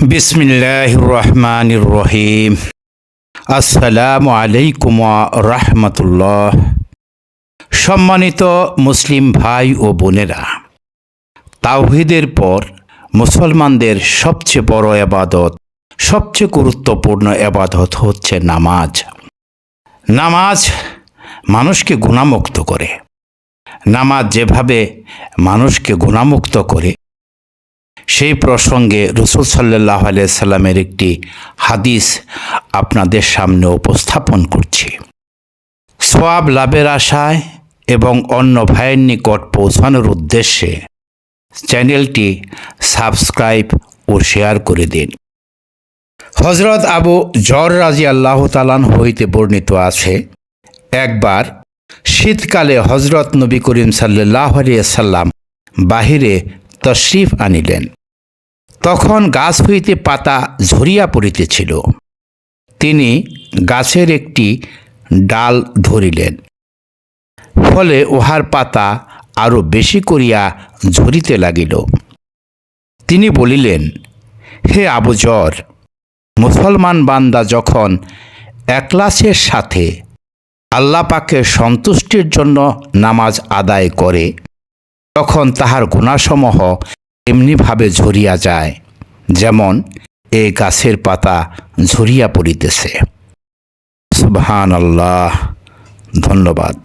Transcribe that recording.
বিসমিল্লাহির রহমানির রহিম। আসসালামু আলাইকুম ওয়া রাহমাতুল্লাহ। সম্মানিত মুসলিম ভাই ও বোনেরা, তাওহীদের পর মুসলমানদের সবচেয়ে বড় ইবাদত, সবচেয়ে গুরুত্বপূর্ণ ইবাদত হচ্ছে নামাজ। নামাজ মানুষকে গুনাহমুক্ত করে। নামাজ যেভাবে মানুষকে গুনাহমুক্ত করে, সেই প্রসঙ্গে রাসূল সাল্লাল্লাহু আলাইহি সাল্লামের একটি হাদিস আপনাদের সামনে উপস্থাপন করছি। সওয়াব লাভের আশায় এবং অন্য ভাইয়ের নিকট পৌঁছানোর উদ্দেশ্যে চ্যানেলটি সাবস্ক্রাইব ও শেয়ার করে দিন। হযরত আবু যর রাদিয়াল্লাহু তাআলা হইতে বর্ণিত আছে, একবার শীতকালে হযরত নবী করিম সাল্লাল্লাহু আলাইহি সাল্লাম বাহিরে তশরিফ আনিলেন। তখন গাছ হইতে পাতা ঝরিয়া পড়িতেছিল। তিনি গাছের একটি ডাল ধরিলেন, ফলে উহার পাতা আরো বেশি করিয়া ঝরিতে লাগিল। তিনি বলিলেন, হে আবু যর, মুসলমান বান্দা যখন ইখলাসের সাথে আল্লাহ পাকের সন্তুষ্টির জন্য নামাজ আদায় করে, তখন তাহার গুনাহসমূহ এমনিভাবে ঝরিয়া যায়, যেমন এই গাছের পাতা ঝরিয়া পড়িতেছে। সুবহানাল্লাহ। ধন্যবাদ।